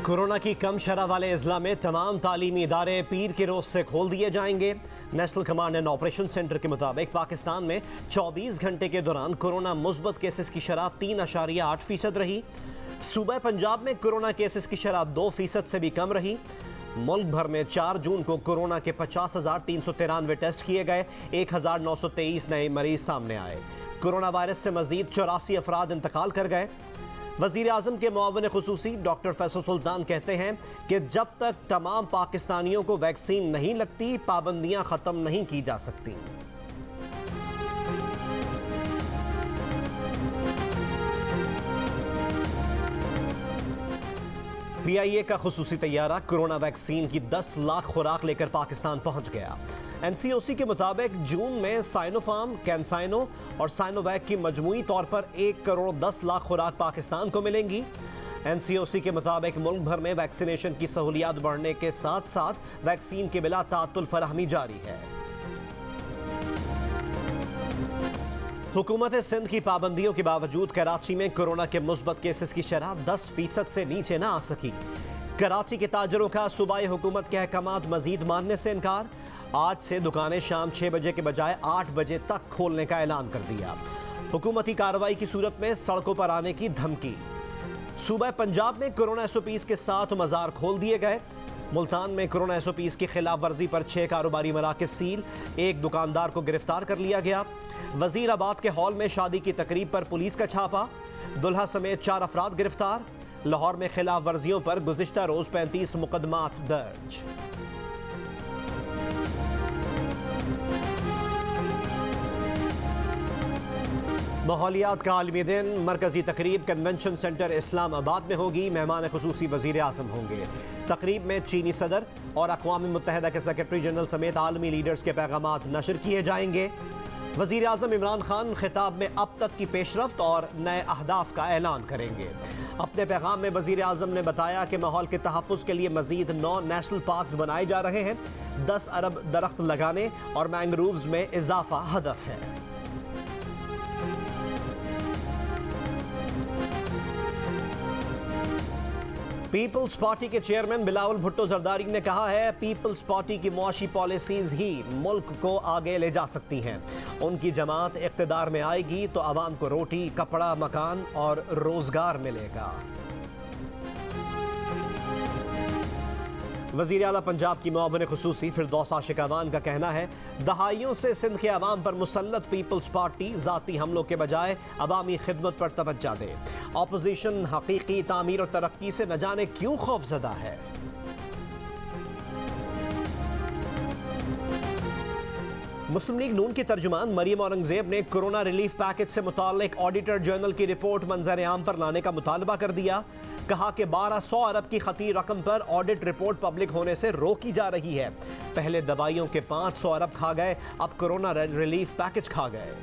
Corona की कम शरह वाले अजला में तमाम तालीमी इदारे पीर के रोज से खोल दिए जाएंगे। National command and operation centre के मुताबिक पाकिस्तान में 24 घंटे के दौरान कोरोना मुस्बत केसेस की शरह 3.8% रही। सूबा पंजाब में कोरोना केसेस की शरह 2% से भी कम रही। मुल्क भर में 4 जून को कोरोना के 50,393 टेस्ट किए गए। 1,923 नए मरीज सामने आए। कोरोना वायरस से मजीद 84 अफराद इंतकाल कर गए। वज़ीर आज़म के मुआविन खुसूसी डॉक्टर फैसल सुल्तान कहते हैं कि जब तक तमाम पाकिस्तानियों को वैक्सीन नहीं लगती, पाबंदियां ख़त्म नहीं की जा सकती। PIA का खुसूसी तैयारा कोरोना वैक्सीन की 10 लाख खुराक लेकर पाकिस्तान पहुंच गया। NCOC के मुताबिक जून में साइनोफार्म, कैंसाइनो और साइनोवैक की मजमूई तौर पर 1 करोड़ 10 लाख खुराक पाकिस्तान को मिलेंगी। NCOC के मुताबिक मुल्क भर में वैक्सीनेशन की सहूलियात बढ़ने के साथ साथ वैक्सीन की बिला तातुल फराहमी जारी है। हुकूमत सिंध की पाबंदियों के बावजूद कराची में कोरोना के मुस्बत केसेस की शरह 10% से नीचे न आ सकी। कराची के ताजरों का सूबाई हुकूमत के अहकामात मजीद मानने से इनकार। आज से दुकानें शाम 6 बजे के बजाय 8 बजे तक खोलने का ऐलान कर दिया। हुकूमती कार्रवाई की सूरत में सड़कों पर आने की धमकी। सूबा पंजाब में कोरोना SOPs के साथ मज़ार खोल दिए गए। मुल्तान में कोरोना SOPs की खिलाफ वर्जी पर 6 कारोबारी मराकज़ सील। 1 दुकानदार को गिरफ्तार कर लिया गया। वजीराबाद के हॉल में शादी की तकरीब पर पुलिस का छापा। दुल्हा समेत 4 अफराद गिरफ्तार। लाहौर में खिलाफ वर्जियों पर गुज़िश्ता रोज 35 मुकदमात दर्ज। माहौलियात का आलमी दिन। मरकजी तकरीब कन्वेंशन सेंटर इस्लामाबाद में होगी। मेहमान खुसूसी वजीर आज़म होंगे। तकरीब में चीनी सदर और अक़वाम मुत्तहिदा के सेक्रेटरी जनरल समेत आलमी लीडर्स के पैगामात नशर किए जाएंगे। वजीर आज़म इमरान खान खिताब में अब तक की पेशरफ्त और नए अहदाफ का ऐलान करेंगे। अपने पैगाम में वजीर आज़म ने बताया कि माहौल के तहफ़्फ़ुज़ के लिए मज़ीद 9 नेशनल पार्क्स बनाए जा रहे हैं। 10 अरब दरख्त लगाने और मैंग्रोव्स में इजाफा हदफ है। पीपल्स पार्टी के चेयरमैन बिलावल भुट्टो जरदारी ने कहा है, पीपल्स पार्टी की मुआशी पॉलिसीज ही मुल्क को आगे ले जा सकती हैं। उनकी जमात इक़्तिदार में आएगी तो आवाम को रोटी, कपड़ा, मकान और रोजगार मिलेगा। वज़ीर आला पंजाब की मुआविन खुसूसी फिरदौस आशिक अवान का कहना है, दहाइयों से सिंध के अवाम पर मुसल्लत पीपल्स पार्टी ज़ाती हमलों के बजाय अवामी खिदमत पर तवज्जो दे। ऑपोजिशन हकीकी तामीर और तरक्की से न जाने क्यों खौफजदा है। मुस्लिम लीग नून की तर्जुमान मरियम औरंगजेब ने कोरोना रिलीफ पैकेज से मुताल्लिक ऑडिटर जनरल की रिपोर्ट मंजर आम पर लाने का मुतालबा कर दिया। कहा कि 1200 अरब की खती रकम पर ऑडिट रिपोर्ट पब्लिक होने से रोकी जा रही है। पहले दवाइयों के 500 अरब खा गए, अब कोरोना रिलीफ पैकेज खा गए।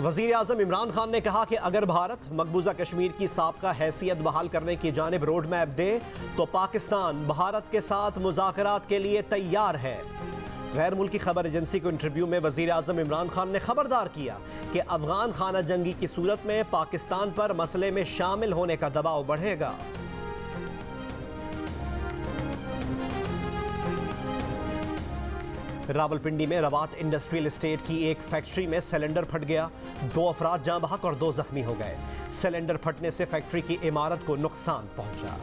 वज़ीर आज़म इमरान खान ने कहा कि अगर भारत मकबूजा कश्मीर की साबका हैसियत बहाल करने की जानिब रोड मैप दे तो पाकिस्तान भारत के साथ मुज़ाकरात के लिए तैयार है। गैर मुल्की खबर एजेंसी को इंटरव्यू में वज़ीर आज़म इमरान खान ने खबरदार किया कि अफगान खाना जंगी की सूरत में पाकिस्तान पर मसले में शामिल होने का दबाव बढ़ेगा। रावलपिंडी में रवात इंडस्ट्रियल एस्टेट की एक फैक्ट्री में सिलेंडर फट गया। 2 अफराद जाँ बहक और 2 जख्मी हो गए। सिलेंडर फटने से फैक्ट्री की इमारत को नुकसान पहुंचा।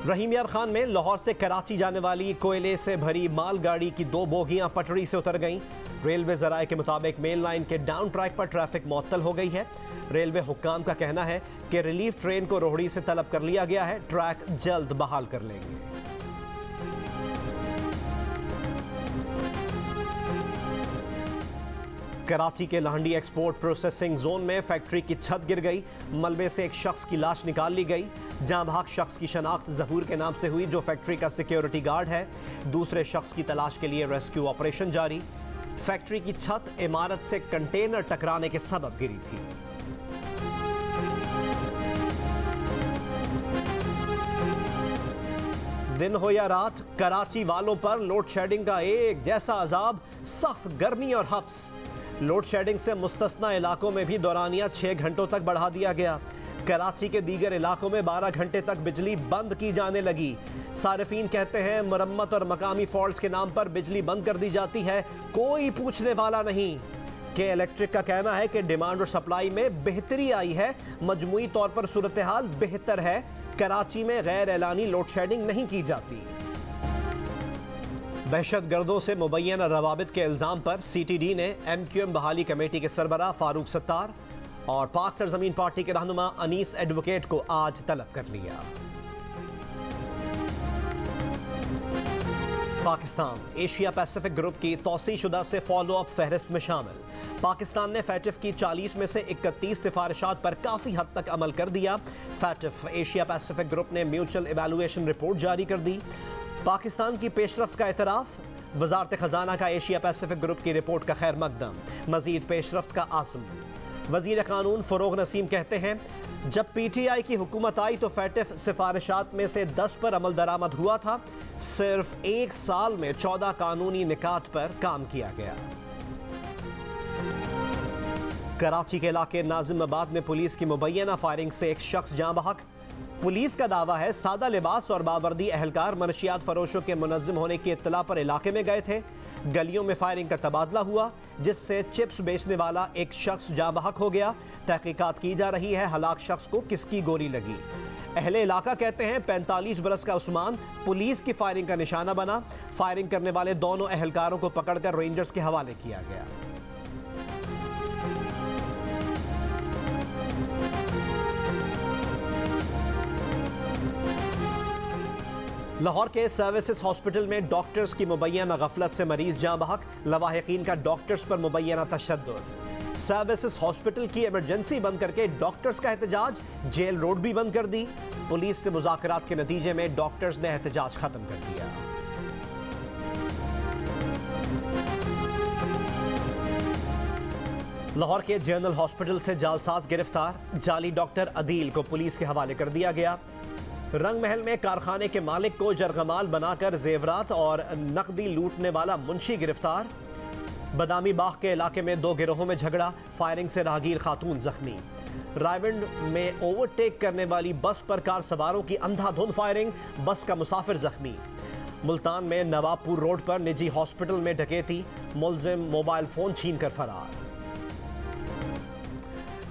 रहीम यार खान में लाहौर से कराची जाने वाली कोयले से भरी मालगाड़ी की 2 बोगियां पटरी से उतर गईं। रेलवे ज़राए के मुताबिक मेन लाइन के डाउन ट्रैक पर ट्रैफिक मुअत्तल हो गई है। रेलवे हुक्काम का कहना है कि रिलीफ ट्रेन को रोहड़ी से तलब कर लिया गया है। ट्रैक जल्द बहाल कर लेंगे। कराची के लाहंडी एक्सपोर्ट प्रोसेसिंग जोन में फैक्ट्री की छत गिर गई। मलबे से एक शख्स की लाश निकाल ली गई। जहां भाग शख्स की शनाख्त जहूर के नाम से हुई, जो फैक्ट्री का सिक्योरिटी गार्ड है। दूसरे शख्स की तलाश के लिए रेस्क्यू ऑपरेशन जारी। फैक्ट्री की छत इमारत से कंटेनर टकराने के सबब गिरी थी। दिन हो या रात, कराची वालों पर लोड शेडिंग का एक जैसा अजाब, सख्त गर्मी और हब्स। लोड शेडिंग से मुस्तस्ना इलाकों में भी दौरानिया 6 घंटों तक बढ़ा दिया गया। कराची के दीगर इलाकों में 12 घंटे तक बिजली बंद की जाने लगी। सारिफीन कहते हैं मरम्मत और मकामी फॉल्ट्स के नाम पर बिजली बंद कर दी जाती है, कोई पूछने वाला नहीं। के इलेक्ट्रिक का कहना है कि डिमांड और सप्लाई में बेहतरी आई है, मजमूई तौर पर सूरत हाल बेहतर है। कराची में गैर एलानी लोड शेडिंग नहीं की जाती। दहशत गर्दों से मुबैना रवाबित के इल्जाम पर CTD ने MQM बहाली कमेटी के सरबरा फारूक सत्तार और पाक सरजमीन पार्टी के रहनुमा अनीस एडवोकेट को आज तलब कर लिया। पाकिस्तान एशिया पैसिफिक ग्रुप की तौसीशुदा से फॉलो अप फहरिस्त में शामिल। पाकिस्तान ने फैटिफ की 40 में से 31 सिफारिशात पर काफ़ी हद तक अमल कर दिया। फैटिफ एशिया पैसिफिक ग्रुप ने म्यूचुअल इवैल्यूएशन रिपोर्ट जारी कर दी। पाकिस्तान की पेशरफ्त का एतराफ़, वज़ारत ख़जाना का एशिया पैसिफिक ग्रुप की रिपोर्ट का खैर मकदम, मज़ीद पेशरफ्त का आज़म। वज़ीर कानून फ़रोग़ नसीम कहते हैं जब PTI की हुकूमत आई तो फैटिफ सिफारिशात में से 10 पर अमल दरामद हुआ था। सिर्फ 1 साल में 14 कानूनी निकात पर काम किया गया। कराची के इलाके नाजिमाबाद में पुलिस की मुबैना फायरिंग से एक शख्स जाँ बहक। पुलिस का दावा है सादा लिबास और बावर्दी अहलकार मनशियात फरोशों के मुनज़्ज़म होने की इत्तला पर इलाके में गए थे। गलियों में फायरिंग का तबादला हुआ जिससे चिप्स बेचने वाला एक शख्स जाँ बहक हो गया। तहकीकात की जा रही है हलाक शख्स को किसकी गोली लगी। अहले इलाका कहते हैं 45 बरस का उस्मान पुलिस की फायरिंग का निशाना बना। फायरिंग करने वाले दोनों अहलकारों को पकड़कर रेंजर्स के हवाले किया गया। लाहौर के सर्विसेज हॉस्पिटल में डॉक्टर्स की मुबैना गफलत से मरीज जाँ बहक। लवाहिकीन का डॉक्टर्स पर मुबैना तशद्दुद। सर्विसेज हॉस्पिटल की इमरजेंसी बंद करके डॉक्टर्स का एहतजाज, जेल रोड भी बंद कर दी। पुलिस से मुज़ाकरात के नतीजे में डॉक्टर्स ने एहतजाज खत्म कर दिया। लाहौर के जनरल हॉस्पिटल से जालसाज गिरफ्तार। जाली डॉक्टर अदील को पुलिस के हवाले कर दिया गया। रंग महल में कारखाने के मालिक को जरगमाल बनाकर जेवरात और नकदी लूटने वाला मुंशी गिरफ्तार। बदामी बाग के इलाके में 2 गिरोहों में झगड़ा, फायरिंग से राहगीर खातून जख्मी। रायविंड में ओवरटेक करने वाली बस पर कार सवारों की अंधाधुंध फायरिंग, बस का मुसाफिर जख्मी। मुल्तान में नवाबपुर रोड पर निजी हॉस्पिटल में डकैती, मुलजिम मोबाइल फोन छीन कर फरार।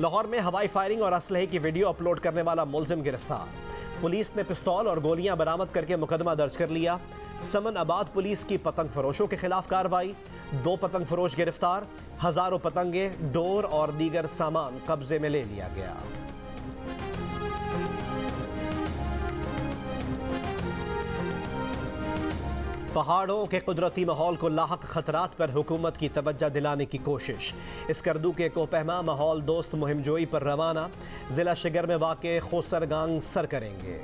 लाहौर में हवाई फायरिंग और असलहे की वीडियो अपलोड करने वाला मुलजिम गिरफ्तार। पुलिस ने पिस्तौल और गोलियां बरामद करके मुकदमा दर्ज कर लिया। समन आबाद पुलिस की पतंग फरोशों के खिलाफ कार्रवाई, 2 पतंग फरोश गिरफ्तार। हजारों पतंगे, डोर और दीगर सामान कब्जे में ले लिया गया। पहाड़ों के कुदरती माहौल को लाहक खतरात पर हुकूमत की तवज्जो दिलाने की कोशिश। स्कर्दू के कोपहमा माहौल दोस्त मुहिम जोई पर रवाना। जिला शिगर में वाक़े खोसरगांग सर करेंगे।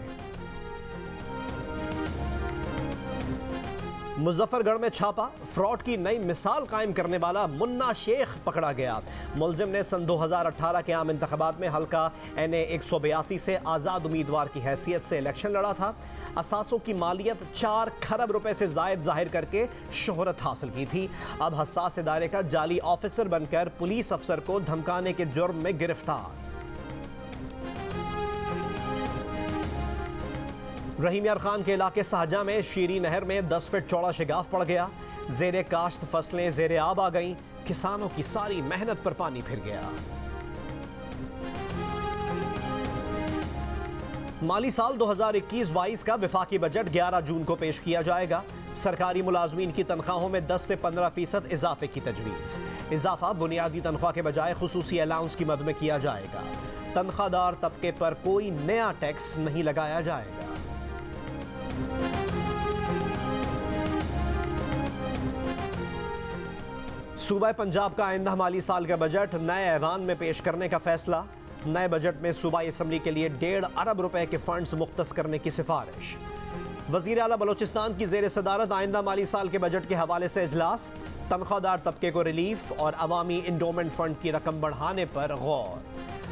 मुजफ्फरगढ़ में छापा, फ्रॉड की नई मिसाल कायम करने वाला मुन्ना शेख पकड़ा गया। मुलजिम ने सन 2018 के आम इंतखाबात में हल्का NA 182 से आज़ाद उम्मीदवार की हैसियत से इलेक्शन लड़ा था। असासों की मालियत 4 खरब रुपए से जायद जाहिर करके शोहरत हासिल की थी। अब हसास इदारे का जाली ऑफिसर बनकर पुलिस अफसर को धमकाने के जुर्म में गिरफ्तार। रहीम यार खान के इलाके शाहजहां में शीरी नहर में 10 फीट चौड़ा शिगाफ पड़ गया। जेरे काश्त फसलें जेरे आब आ गईं। किसानों की सारी मेहनत पर पानी फिर गया। माली साल 2021-22 का विफाकी बजट 11 जून को पेश किया जाएगा। सरकारी मुलाजमीन की तनख्वाहों में 10 से 15% इजाफे की तजवीज़। इजाफा बुनियादी तनख्वाह के बजाय खुसूसी अलाउंस की मद में किया जाएगा। तनख्वाहदार तबके पर कोई नया टैक्स नहीं लगाया जाएगा। सूबा पंजाब का आइंदा माली साल का बजट नए ऐवान में पेश करने का फैसला। नए बजट में सूबाई असम्बली के लिए 1.5 अरब रुपए के फंड्स मुख्तस करने की सिफारिश। वजीर आला बलोचिस्तान की जेर सदारत आइंदा माली साल के बजट के हवाले से इजलास। तनख्वाहदार तबके को रिलीफ और अवामी इंडोमेंट फंड की रकम बढ़ाने पर गौर।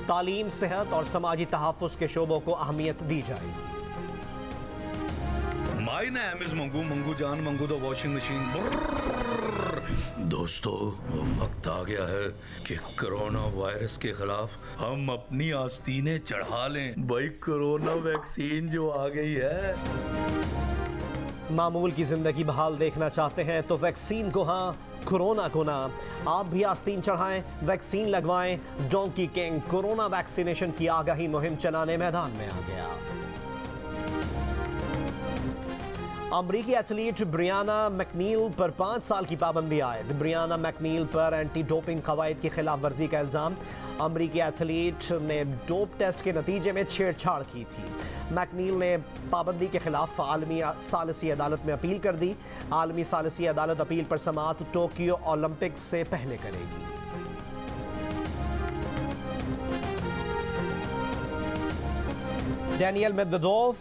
तालीम, सेहत और समाजी तहफ़्फ़ुज़ के शोबों को अहमियत दी जाएगी। आई ना एमिस मंगू मंगू जान मंगू द वॉशिंग मशीन। दोस्तों वक्त आ गया है कि कोरोना वायरस के खिलाफ हम अपनी आस्तीनें चढ़ा लें। भाई कोरोना वैक्सीन जो आ गई है। मामूल की जिंदगी बहाल देखना चाहते हैं तो वैक्सीन को हाँ, कोरोना को ना। आप भी आस्तीन चढ़ाएं, वैक्सीन लगवाएं। डोंकी किंग कोरोना वैक्सीनेशन की आगाही मुहिम चलाने मैदान में आ गया। अमरीकी एथलीट ब्रियाना मैकनील पर 5 साल की पाबंदी आयद। ब्रियाना मैकनील पर एंटी डोपिंग कवायद की खिलाफ वर्जी का इल्जाम। अमरीकी एथलीट ने डोप टेस्ट के नतीजे में छेड़छाड़ की थी। मैकनील ने पाबंदी के खिलाफ आलमी सालिसी अदालत में अपील कर दी। आलमी सालिसी अदालत अपील पर समाअत टोक्यो ओलंपिक्स से पहले करेगी। डेनियल मेदवेदेव,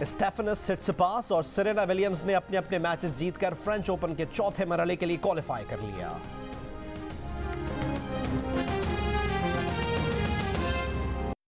स्टेफनस सिट्सिपास और सेरेना विलियम्स ने अपने अपने मैचेस जीतकर फ्रेंच ओपन के चौथे मरहले के लिए क्वालिफाई कर लिया।